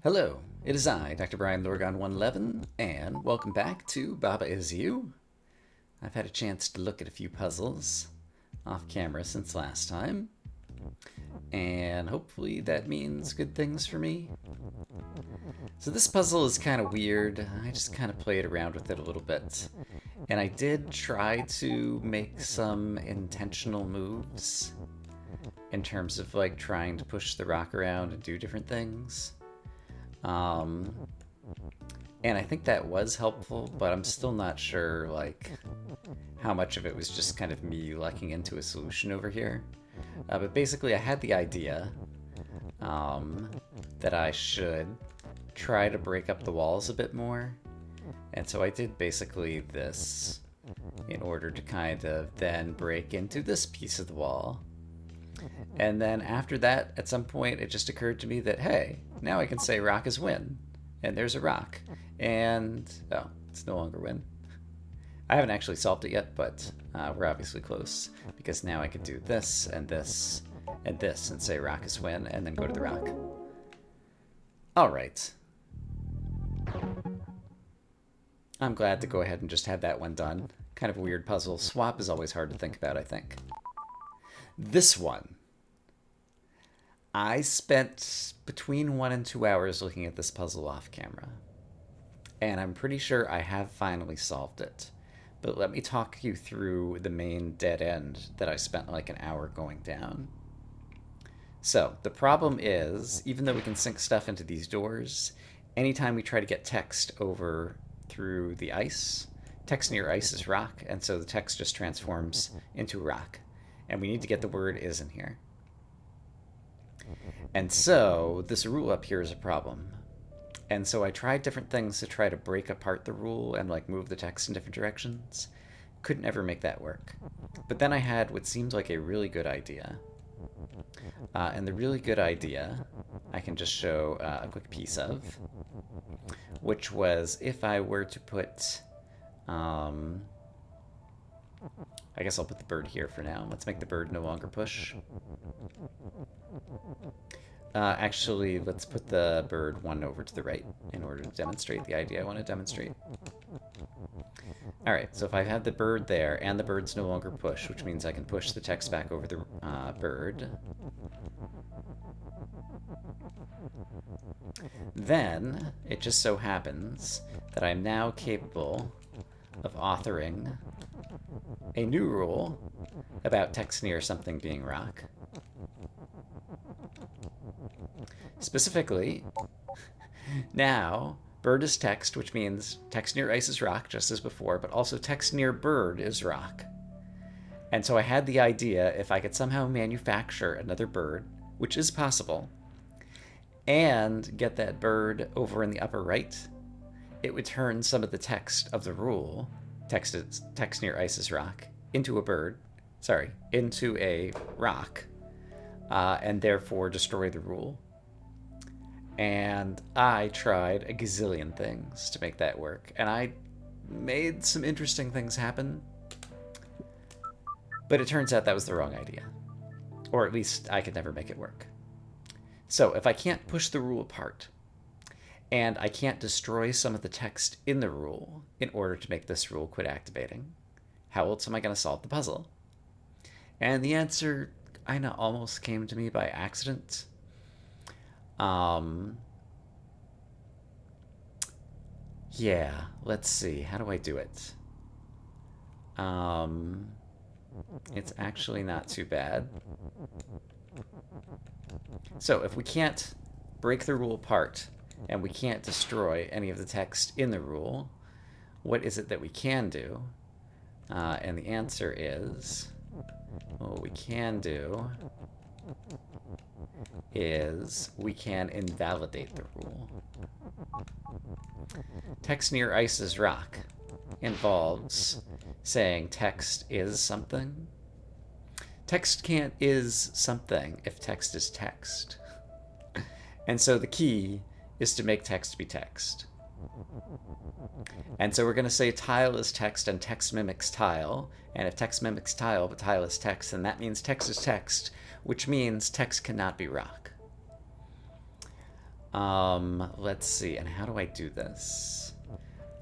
Hello, it is I, Dr. Brian Lorgon 111, and welcome back to Baba Is You. I've had a chance to look at a few puzzles off camera since last time, and hopefully that means good things for me. So this puzzle is kind of weird. I just kind of played around with it a little bit, and I did try to make some intentional moves in terms of like trying to push the rock around and do different things. Um, and I think that was helpful, but I'm still not sure like how much of it was just kind of me lucking into a solution over here. But basically, I had the idea that I should try to break up the walls a bit more, and so I did basically this in order to kind of then break into this piece of the wall. And then after that, at some point, it just occurred to me that, hey, now I can say rock is win. And there's a rock. And, oh, it's no longer win. I haven't actually solved it yet, but we're obviously close. Because now I can do this, and this, and this, and say rock is win, and then go to the rock. Alright. I'm glad to go ahead and just have that one done. Kind of a weird puzzle. Swap is always hard to think about, I think. This one. I spent between 1 and 2 hours looking at this puzzle off camera. And I'm pretty sure I have finally solved it. But let me talk you through the main dead end that I spent like an hour going down. So, the problem is, even though we can sink stuff into these doors, anytime we try to get text over through the ice, text near ice is rock, and so the text just transforms into rock. And we need to get the word is in here. And so this rule up here is a problem. And so I tried different things to try to break apart the rule and like move the text in different directions. Couldn't ever make that work. But then I had what seemed like a really good idea. And the really good idea I can just show a quick piece of, which was if I were to put I guess I'll put the bird here for now. Let's make the bird no longer push. Actually, let's put the bird one over to the right in order to demonstrate the idea I want to demonstrate. Alright, so if I have the bird there and the bird's no longer push, which means I can push the text back over the bird, then it just so happens that I'm now capable of authoring a new rule about text near something being rock. Specifically, now bird is text, which means text near ice is rock, just as before, but also text near bird is rock. And so I had the idea if I could somehow manufacture another bird, which is possible, and get that bird over in the upper right, it would turn some of the text of the rule, text near ice is rock, into a bird, into a rock, and therefore destroy the rule. And I tried a gazillion things to make that work, and I made some interesting things happen, but it turns out that was the wrong idea. Or at least I could never make it work. So if I can't push the rule apart, and I can't destroy some of the text in the rule in order to make this rule quit activating, how else am I going to solve the puzzle? And the answer kind of almost came to me by accident. Yeah, let's see. How do I do it? It's actually not too bad. So if we can't break the rule apart, and we can't destroy any of the text in the rule, what is it that we can do? And the answer is, what we can do is we can invalidate the rule. Text near ice is rock involves saying text is something. Text can't is something if text is text. And so the key is to make text be text. And so we're going to say tile is text and text mimics tile. And if text mimics tile but tile is text, then that means text is text, which means text cannot be rock. Let's see, and how do I do this?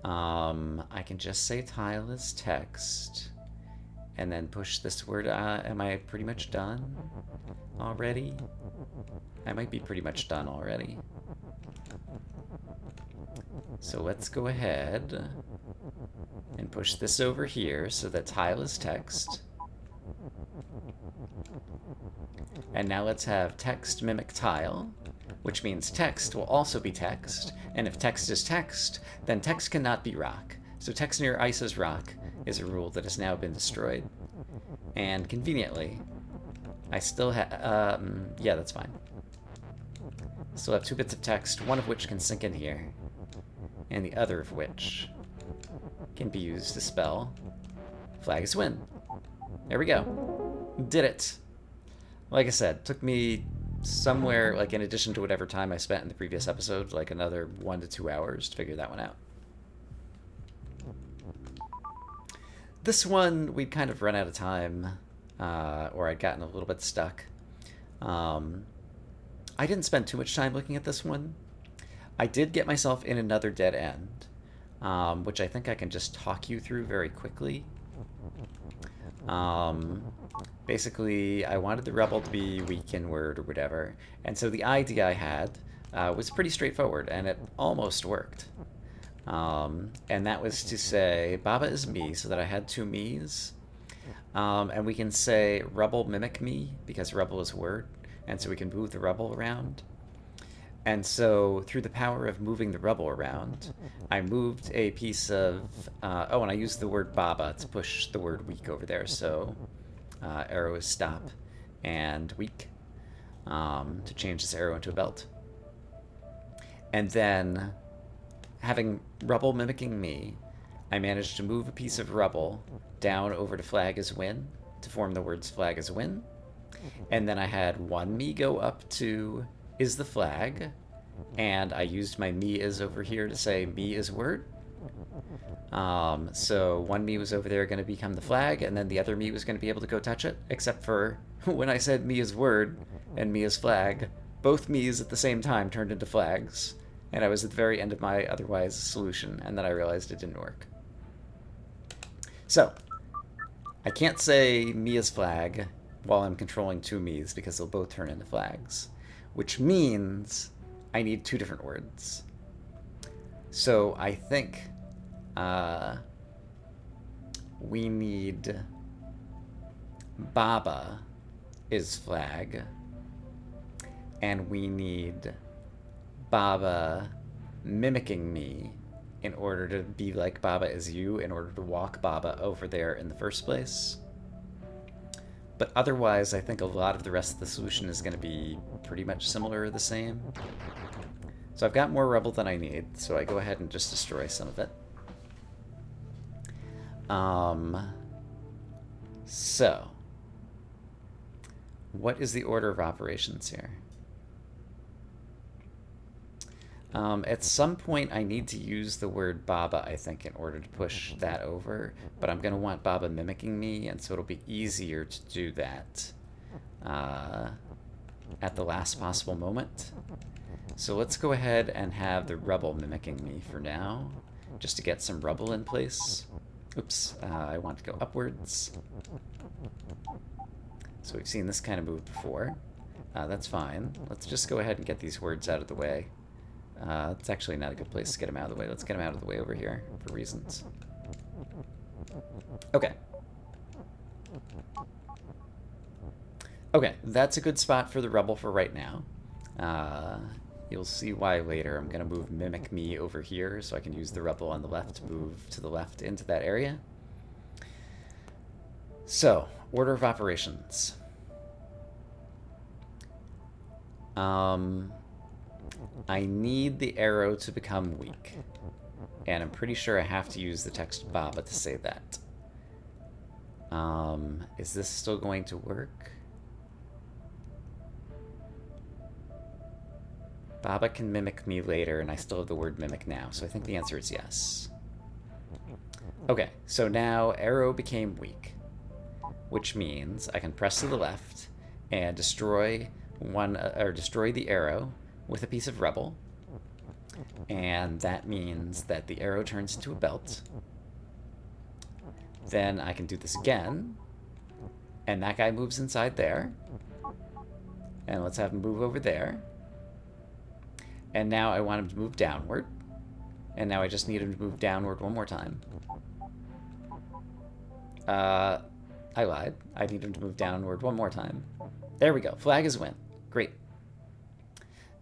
I can just say tile is text, and then push this word. Am I pretty much done already? I might be pretty much done already. So let's go ahead and push this over here so that tile is text. And now let's have text mimic tile, which means text will also be text. And if text is text, then text cannot be rock. So text near ice is rock is a rule that has now been destroyed. And conveniently, I still have, yeah, that's fine. Still have 2 bits of text, one of which can sink in here, and the other of which can be used to spell flag is win. There we go. Did it. Like I said, took me somewhere, like in addition to whatever time I spent in the previous episode, like another 1 to 2 hours to figure that one out. This one, we'd kind of run out of time, or I'd gotten a little bit stuck. I didn't spend too much time looking at this one. I did get myself in another dead end, which I think I can just talk you through very quickly. Basically, I wanted the rebel to be weak in word or whatever, and so the idea I had was pretty straightforward, and it almost worked. And that was to say, Baba is me, so that I had 2 me's. And we can say rebel mimic me, because rebel is a word, and so we can move the rebel around. And so, through the power of moving the rebel around, I moved a piece of... oh, and I used the word Baba to push the word weak over there, so arrow is stop, and weak, to change this arrow into a belt. And then, having rebel mimicking me, I managed to move a piece of rebel down over to flag is win, to form the words flag is win. And then I had 1 me go up to is the flag, and I used my me is over here to say me is word. So 1 me was over there going to become the flag, and then the other me was going to be able to go touch it, except for when I said me is word and me is flag, both me's at the same time turned into flags, and I was at the very end of my otherwise solution, and then I realized it didn't work. So, I can't say me is flag while I'm controlling 2 me's because they'll both turn into flags, which means I need 2 different words. So I think we need Baba is flag, and we need Baba mimicking me in order to be like Baba is you, in order to walk Baba over there in the first place. But otherwise, I think a lot of the rest of the solution is going to be pretty much similar or the same. So I've got more rebel than I need, so I go ahead and just destroy some of it. So, what is the order of operations here? At some point, I need to use the word Baba, I think, in order to push that over. But I'm going to want Baba mimicking me, and so it'll be easier to do that at the last possible moment. So let's go ahead and have the rebel mimicking me for now, just to get some rebel in place. Oops, I want to go upwards. So we've seen this kind of move before. That's fine. Let's just go ahead and get these words out of the way. It's actually not a good place to get them out of the way. Let's get them out of the way over here for reasons. Okay. Okay, that's a good spot for the rebel for right now. You'll see why later. I'm going to move Mimic Me over here so I can use the rebel on the left to move to the left into that area. So, order of operations. I need the arrow to become weak. And I'm pretty sure I have to use the text Baba to say that. Is this still going to work? Baba can mimic me later, and I still have the word mimic now, so I think the answer is yes. Okay, so now arrow became weak, which means I can press to the left and destroy the arrow with a piece of rubble. And that means that the arrow turns into a belt. Then I can do this again. And that guy moves inside there. And let's have him move over there. And now I want him to move downward. And now I just need him to move downward one more time. I lied. I need him to move downward one more time. There we go. Flag is win. Great.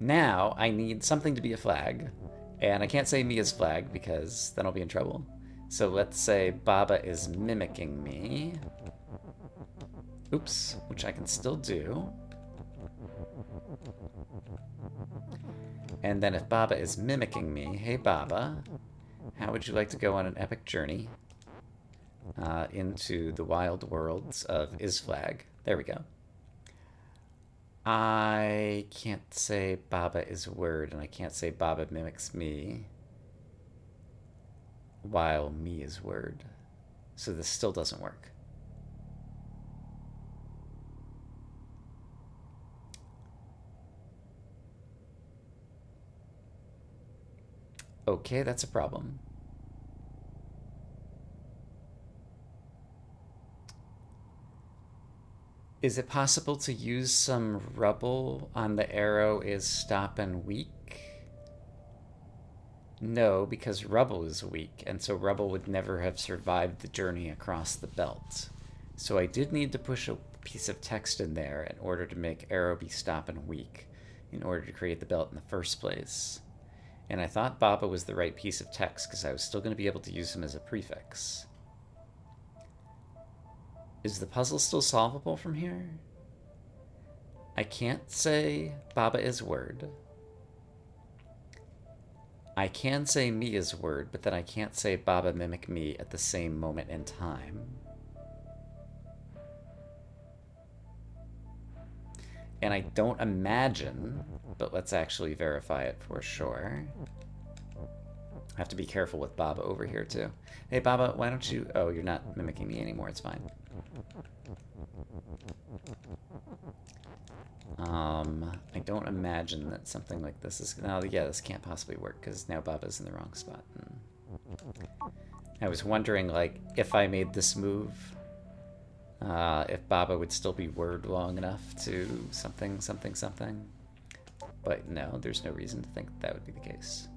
Now I need something to be a flag. And I can't say me as flag because then I'll be in trouble. So let's say Baba is mimicking me. Oops, which I can still do. And then if Baba is mimicking me, hey Baba, how would you like to go on an epic journey into the wild worlds of Isflag? There we go. I can't say Baba is a word, and I can't say Baba mimics me while me is word. So this still doesn't work. Okay, that's a problem. Is it possible to use some rubble on the arrow is stop and weak? No, because rubble is weak, and so rubble would never have survived the journey across the belt. So I did need to push a piece of text in there in order to make arrow be stop and weak, in order to create the belt in the first place. And I thought Baba was the right piece of text because I was still going to be able to use him as a prefix. Is the puzzle still solvable from here? I can't say Baba is word. I can say me is word, but then I can't say Baba mimic me at the same moment in time. And I don't imagine, but let's actually verify it for sure. I have to be careful with Baba over here too. Hey Baba, why don't you... Oh, you're not mimicking me anymore, it's fine. I don't imagine that something like this is... No, yeah, this can't possibly work because now Baba's in the wrong spot. I was wondering, like, if I made this move, if Baba would still be word long enough to something, something, something. But no, there's no reason to think that would be the case.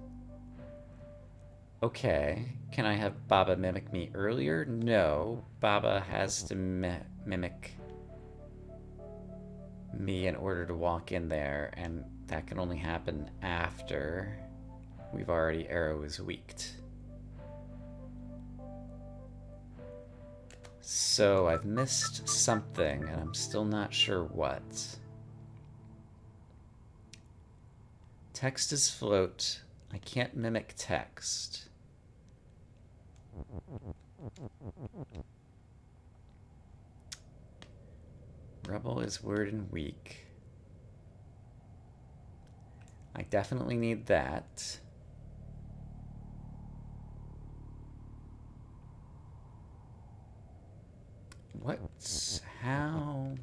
Okay, can I have Baba mimic me earlier? No, Baba has to mimic me in order to walk in there, and that can only happen after we've already arrow is weaked. So I've missed something, and I'm still not sure what. Text is float. I can't mimic text. Rebel is word and weak. I definitely need that. What's... how...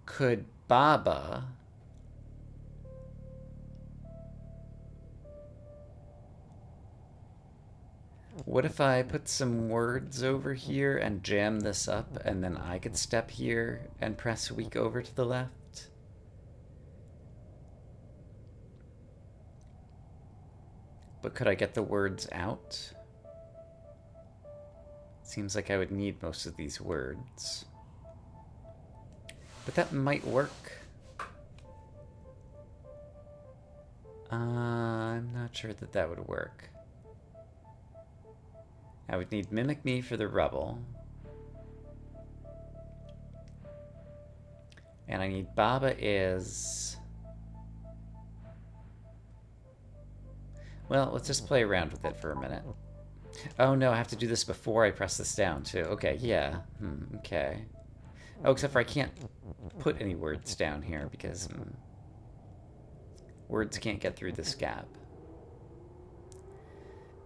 Could Baba... What if I put some words over here and jam this up, and then I could step here and press weak over to the left? But could I get the words out? Seems like I would need most of these words. But that might work. I'm not sure that that would work. I would need Mimic Me for the rubble. And I need Baba is... Well, let's just play around with it for a minute. Oh no, I have to do this before I press this down too. Okay, yeah. Okay. Oh, except for I can't put any words down here because words can't get through this gap.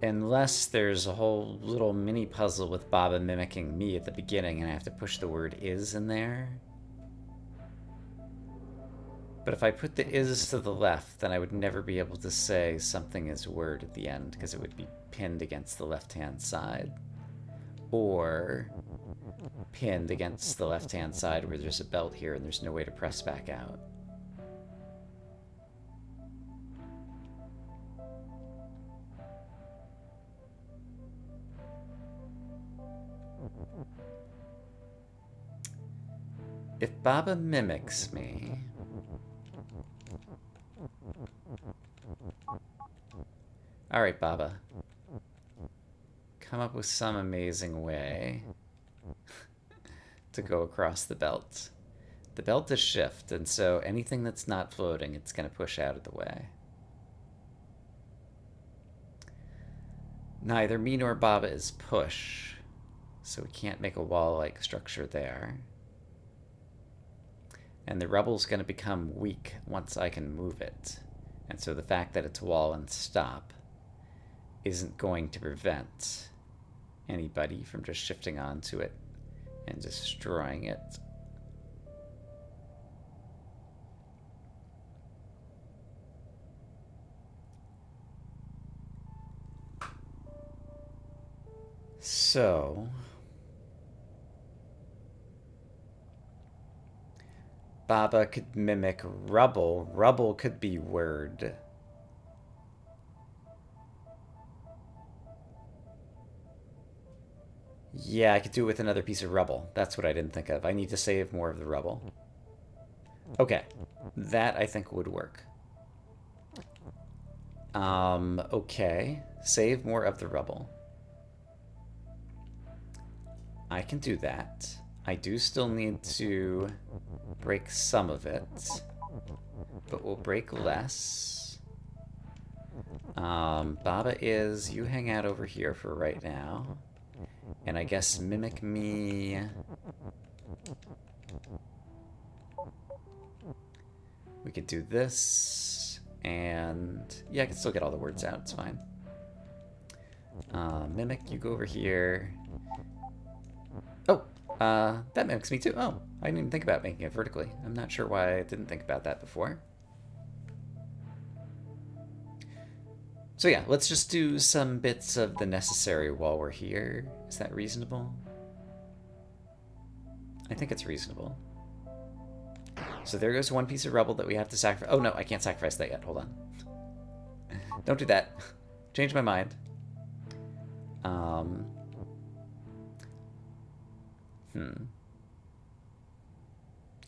Unless there's a whole little mini puzzle with Baba mimicking me at the beginning and I have to push the word is in there. But if I put the is to the left, then I would never be able to say something is word at the end because it would be pinned against the left-hand side. Or pinned against the left-hand side where there's a belt here and there's no way to press back out. If Baba mimics me... Alright, Baba. Come up with some amazing way to go across the belt. The belt is shift, and so anything that's not floating, it's going to push out of the way. Neither me nor Baba is push, so we can't make a wall-like structure there. And the rubble's going to become weak once I can move it. And so the fact that it's wall and stop isn't going to prevent anybody from just shifting onto it and destroying it. So... Baba could mimic rubble. Rubble could be word. Yeah, I could do it with another piece of rubble. That's what I didn't think of. I need to save more of the rubble. Okay. That, I think, would work. Okay. Save more of the rubble. I can do that. I do still need to break some of it, but we'll break less. Baba is, you hang out over here for right now. And I guess mimic me. We could do this, and yeah, I can still get all the words out, it's fine. Mimic, you go over here. Oh! That mimics me too. Oh, I didn't even think about making it vertically. I'm not sure why I didn't think about that before. So yeah, let's just do some bits of the necessary while we're here. Is that reasonable? I think it's reasonable. So there goes one piece of rubble that we have to sacrifice. Oh no, I can't sacrifice that yet. Hold on. Don't do that. Change my mind.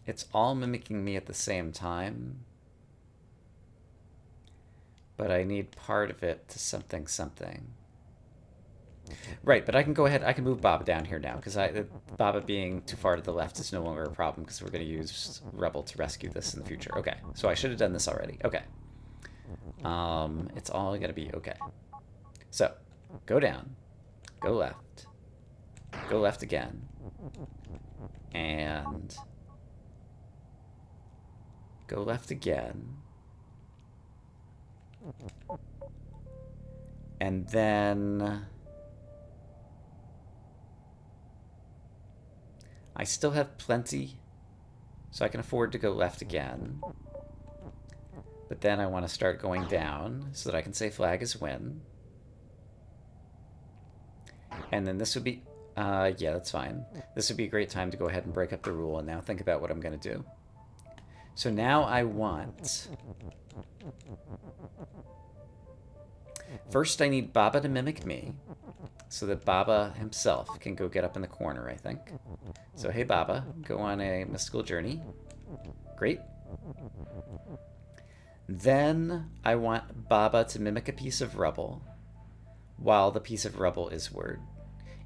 It's all mimicking me at the same time. But I need part of it to something something. Right, but I can go ahead, I can move Baba down here now, because Baba being too far to the left is no longer a problem, because we're going to use Rubble to rescue this in the future. Okay, so I should have done this already. Okay. It's all going to be okay. So, go down, go left again, and go left again. And then I still have plenty, so I can afford to go left again. But then I want to start going down so that I can say flag is win. And then this would be, yeah, that's fine. This would be a great time to go ahead and break up the rule and now think about what I'm going to do. So now I want... First, I need Baba to mimic me, so that Baba himself can go get up in the corner, I think. So, hey Baba, go on a mystical journey. Great. Then, I want Baba to mimic a piece of rubble, while the piece of rubble is word.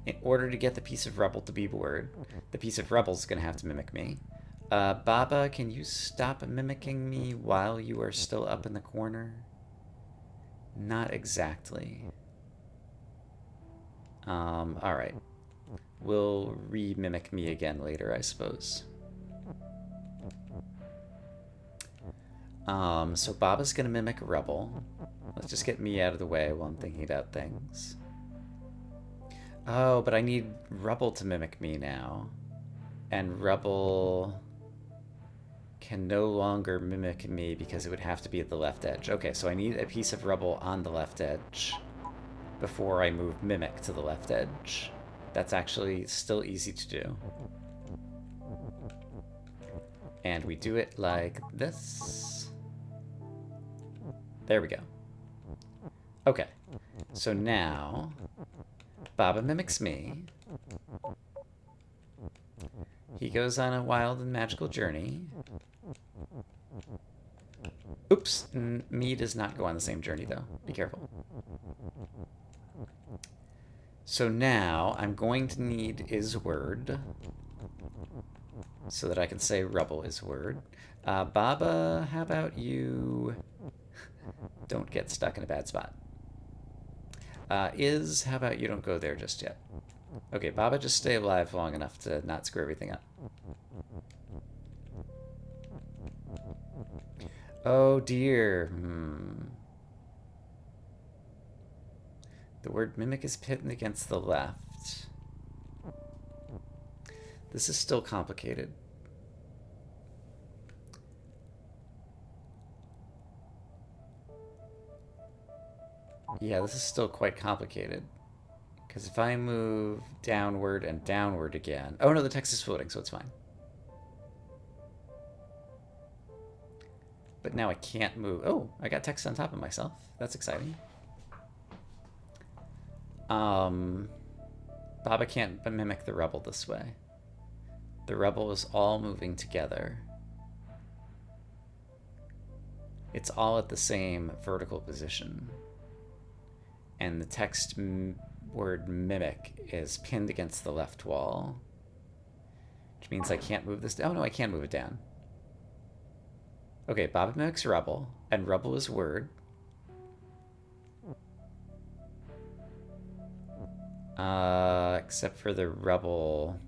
In order to get the piece of rubble to be word, the piece of rubble is going to have to mimic me. Baba, can you stop mimicking me while you are still up in the corner? Not exactly. Alright. We'll re-mimic me again later, I suppose. So Baba's gonna mimic Rubble. Let's just get me out of the way while I'm thinking about things. Oh, but I need Rubble to mimic me now. And Rubble can no longer mimic me because it would have to be at the left edge. Okay, so I need a piece of Rubble on the left edge before I move Mimic to the left edge. That's actually still easy to do. And we do it like this. There we go. Okay, so now Baba mimics me. He goes on a wild and magical journey. Oops, me does not go on the same journey though. Be careful. So now I'm going to need is word so that I can say Rubble is word. Baba, how about you don't get stuck in a bad spot? How about you don't go there just yet? Okay, Baba, just stay alive long enough to not screw everything up. Oh dear. The word mimic is pinned against the left. This is still complicated. Yeah, this is still quite complicated. Because if I move downward and downward again... Oh no, the text is floating, so it's fine. But now I can't move... Oh, I got text on top of myself. That's exciting. Baba can't mimic the Rubble this way. The Rubble is all moving together. It's all at the same vertical position. And the text word mimic is pinned against the left wall. Which means I can't move this down. Oh no, I can move it down. Okay, Baba mimics Rubble, and Rubble is word. Except for the Rubble.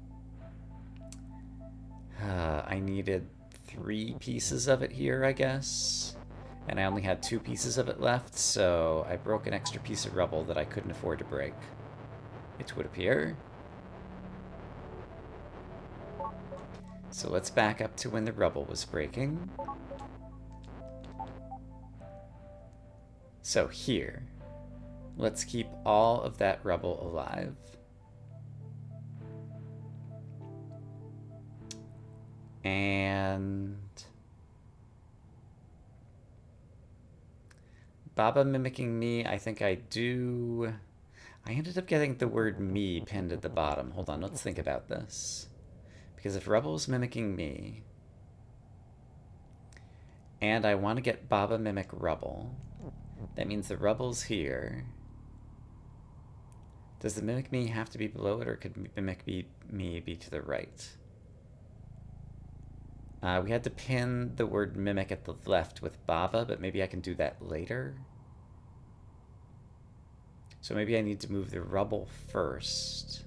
I needed 3 pieces of it here, I guess. And I only had 2 pieces of it left, so I broke an extra piece of Rubble that I couldn't afford to break. It would appear. So let's back up to when the Rubble was breaking. So here, let's keep all of that Rubble alive. And Baba mimicking me, I think I do. I ended up getting the word me pinned at the bottom. Hold on, let's think about this. Because if Rubble's mimicking me, and I want to get Baba mimic Rubble, that means the Rubble's here. Does the mimic me have to be below it, or could mimic me be to the right? We had to pin the word mimic at the left with Baba, but maybe I can do that later. So maybe I need to move the Rubble first.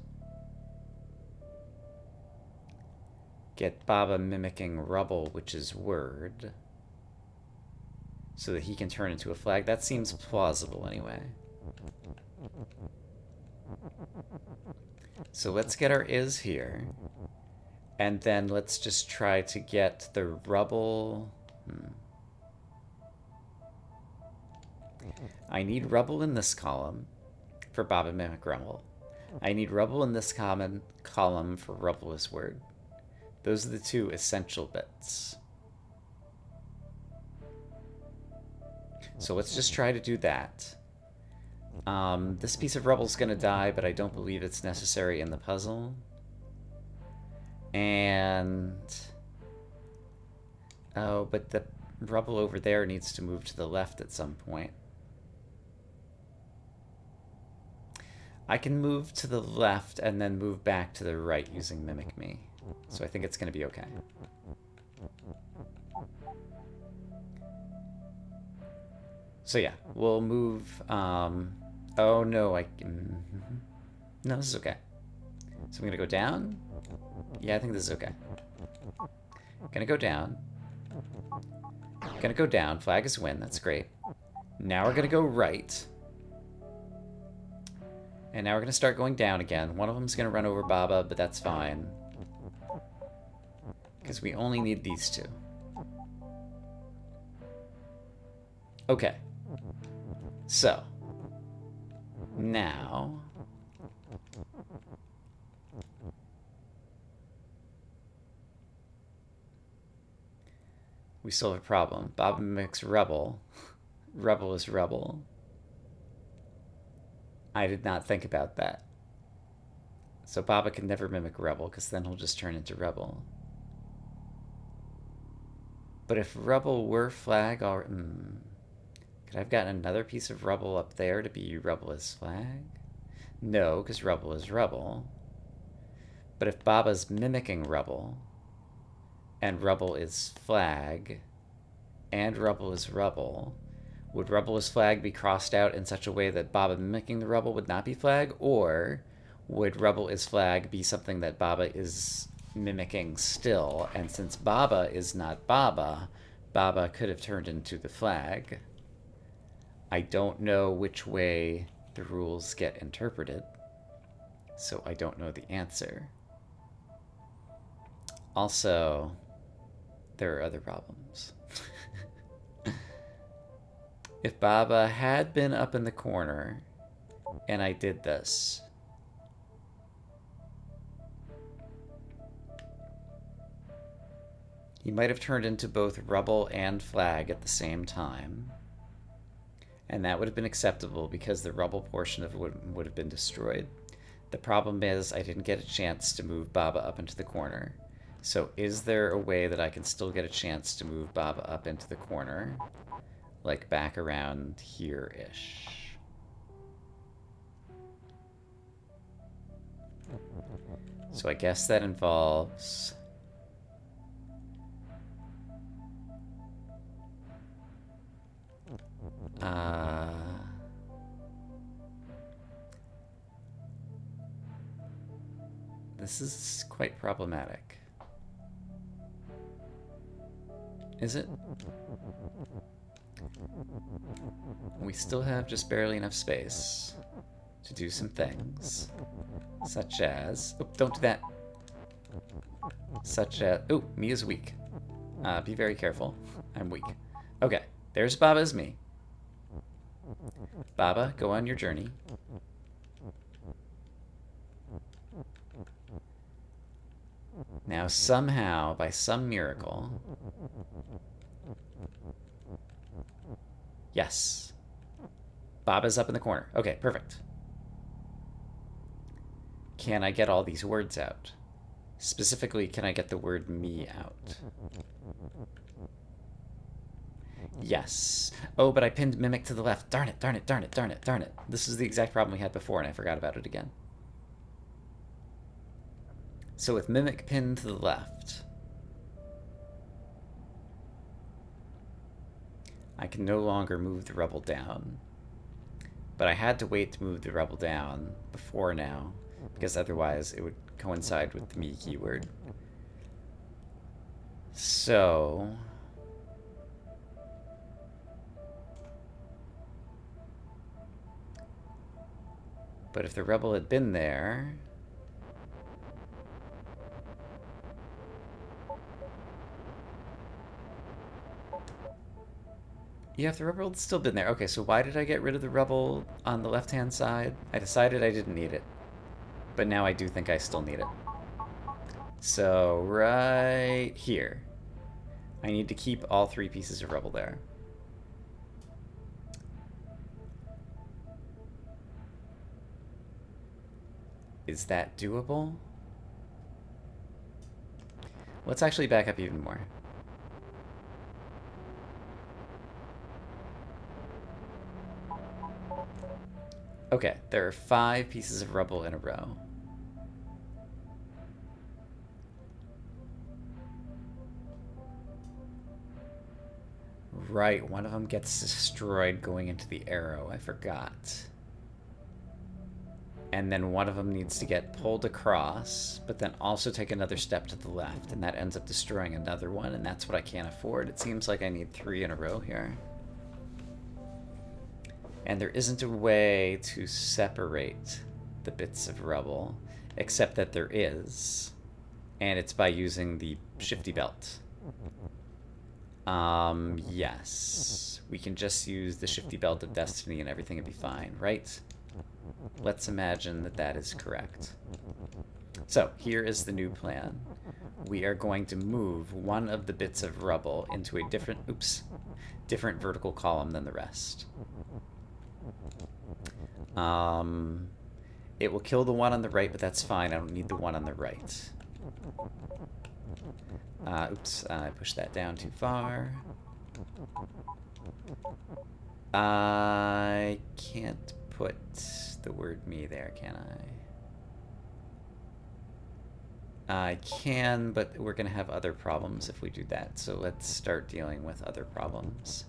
Get Baba mimicking Rubble, which is word, so that he can turn into a flag. That seems plausible anyway. So let's get our is here. And then let's just try to get the Rubble. I need Rubble in this column for Baba mimic Rubble. I need Rubble in this column for Rubble is word. Those are the 2 essential bits. So let's just try to do that. This piece of Rubble's gonna die, but I don't believe it's necessary in the puzzle. And... oh, but the Rubble over there needs to move to the left at some point. I can move to the left and then move back to the right using Mimic Me. So I think it's going to be okay. So yeah, we'll move... oh no, no, this is okay. So I'm going to go down. Yeah, I think this is okay. I'm going to go down. Gonna go down. Flag is win. That's great. Now we're gonna go right. And now we're gonna start going down again. One of them's gonna run over Baba, but that's fine. Because we only need these two. Okay. So. Now. We still have a problem. Baba mimics Rebel. Rebel is Rebel. I did not think about that. So Baba can never mimic Rebel, because then he'll just turn into Rebel. But if Rebel were flag, could I have gotten another piece of Rebel up there to be Rebel as flag? No, because Rebel is Rebel. But if Baba's mimicking Rebel, and Rebel is flag, and Rebel is Rebel, would Rebel as flag be crossed out in such a way that Baba mimicking the Rebel would not be flag? Or would Rebel as flag be something that Baba is mimicking still? And since Baba is not Baba, Baba could have turned into the flag. I don't know which way the rules get interpreted, so I don't know the answer. Also, there are other problems. If Baba had been up in the corner and I did this, he might have turned into both Rebel and flag at the same time. And that would have been acceptable because the Rebel portion of it would have been destroyed. The problem is I didn't get a chance to move Baba up into the corner. So is there a way that I can still get a chance to move Baba up into the corner? Like back around here-ish. So I guess that involves... this is quite problematic. Is it? We still have just barely enough space to do some things, such as... Oh, don't do that! Such as... Oh, Mia's weak. Be very careful. I'm weak. Okay, there's Baba's me. Baba, go on your journey. Now somehow, by some miracle... Yes. Baba's up in the corner. Okay, perfect. Can I get all these words out? Specifically, can I get the word me out? Yes. Oh, but I pinned Mimic to the left. Darn it, darn it, darn it, darn it, darn it. This is the exact problem we had before, and I forgot about it again. So with Mimic pinned to the left, I can no longer move the Rebel down. But I had to wait to move the Rebel down before now, because otherwise it would coincide with the me keyword. So... But if the Rebel had been there... Yeah, if the Rebel had still been there. Okay, so why did I get rid of the Rebel on the left-hand side? I decided I didn't need it. But now I do think I still need it. So, right here. I need to keep all three pieces of Rebel there. Is that doable? Let's actually back up even more. Okay, there are 5 pieces of Rebel in a row. Right, one of them gets destroyed going into the arrow. I forgot. and then one of them needs to get pulled across, but then also take another step to the left, and that ends up destroying another one, and that's what I can't afford. It seems like I need 3 in a row here. And there isn't a way to separate the bits of rubble, except that there is, and it's by using the shifty belt. Yes. We can just use the shifty belt of destiny and everything would be fine, right? Let's imagine that that is correct. So, here is the new plan. We are going to move one of the bits of rubble into a different vertical column than the rest. It will kill the one on the right, but that's fine. I don't need the one on the right. I pushed that down too far. I can't put the word me there, can I? I can, but we're going to have other problems if we do that. So let's start dealing with other problems.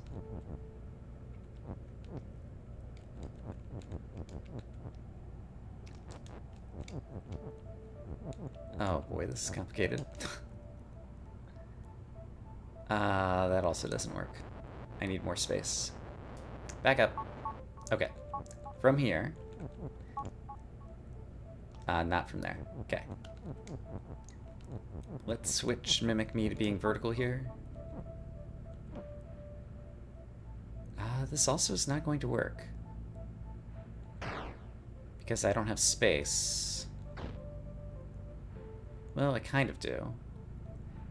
Oh boy, this is complicated. That also doesn't work. I need more space. Back up. Okay. From here. Not from there. Okay. Let's switch Mimic Me to being vertical here. This also is not going to work. Because I don't have space. Well, I kind of do.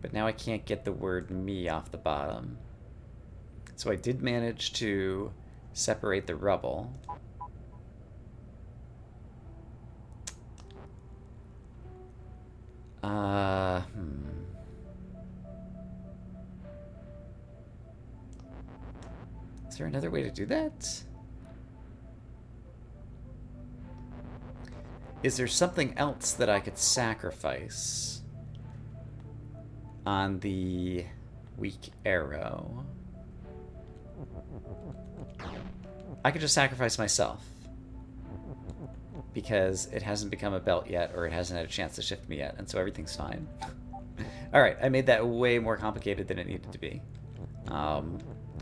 But now I can't get the word me off the bottom. So I did manage to separate the rubble. Is there another way to do that? Is there something else that I could sacrifice on the weak arrow? I could just sacrifice myself because it hasn't become a belt yet, or it hasn't had a chance to shift me yet, and so everything's fine. Alright, I made that way more complicated than it needed to be,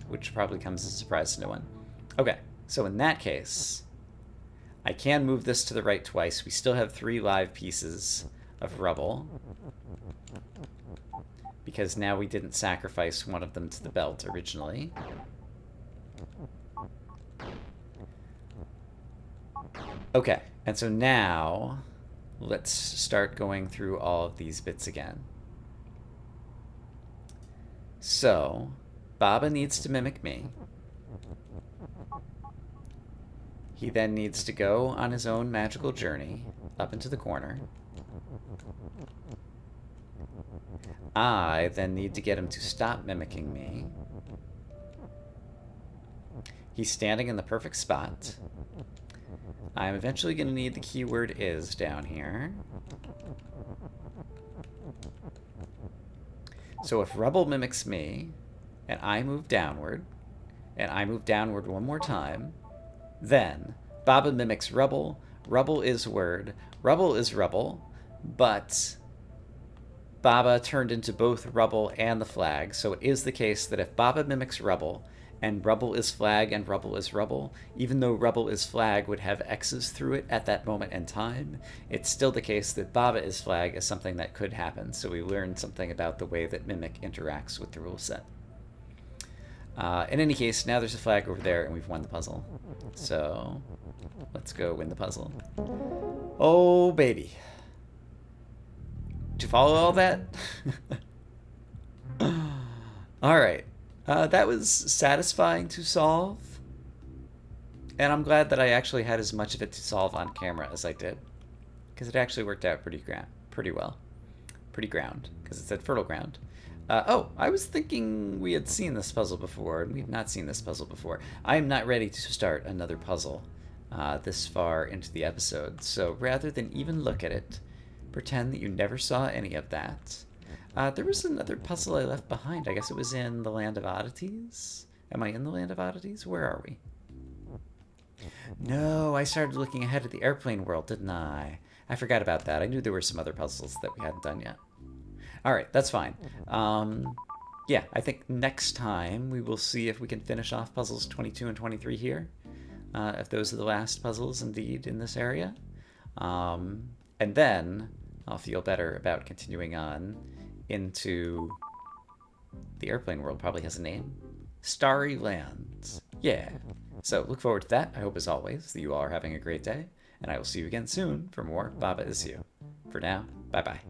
which probably comes as a surprise to no one. Okay, so in that case, I can move this to the right twice. We still have 3 live pieces of rubble, because now we didn't sacrifice one of them to the belt originally. Okay, and so now let's start going through all of these bits again. So, Baba needs to mimic me. He then needs to go on his own magical journey up into the corner. I then need to get him to stop mimicking me. He's standing in the perfect spot. I'm eventually going to need the keyword is down here. So if rubble mimics me, and I move downward, and I move downward one more time, then Baba mimics rubble, rubble is word, rubble is rubble, but Baba turned into both rubble and the flag, so it is the case that if Baba mimics rubble, and rubble is flag and rubble is rubble, even though rubble is flag would have X's through it at that moment in time, it's still the case that Baba is flag is something that could happen, so we learned something about the way that Mimic interacts with the rule set. In any case, now there's a flag over there and we've won the puzzle. So, let's go win the puzzle. Oh, baby. Did you follow all that? Alright. That was satisfying to solve. And I'm glad that I actually had as much of it to solve on camera as I did. Because it actually worked out pretty well. Pretty ground, because it said fertile ground. Oh, I was thinking we had seen this puzzle before, and we've not seen this puzzle before. I am not ready to start another puzzle this far into the episode, so rather than even look at it, pretend that you never saw any of that. There was another puzzle I left behind. I guess it was in the Land of Oddities? Am I in the Land of Oddities? Where are we? No, I started looking ahead at the airplane world, didn't I? I forgot about that. I knew there were some other puzzles that we hadn't done yet. All right, that's fine. Yeah, I think next time we will see if we can finish off puzzles 22 and 23 here. If those are the last puzzles indeed in this area. And then I'll feel better about continuing on into the airplane world. Probably has a name. Starry Lands. Yeah. So look forward to that. I hope as always that you all are having a great day. And I will see you again soon for more Baba Is You. For now, bye bye.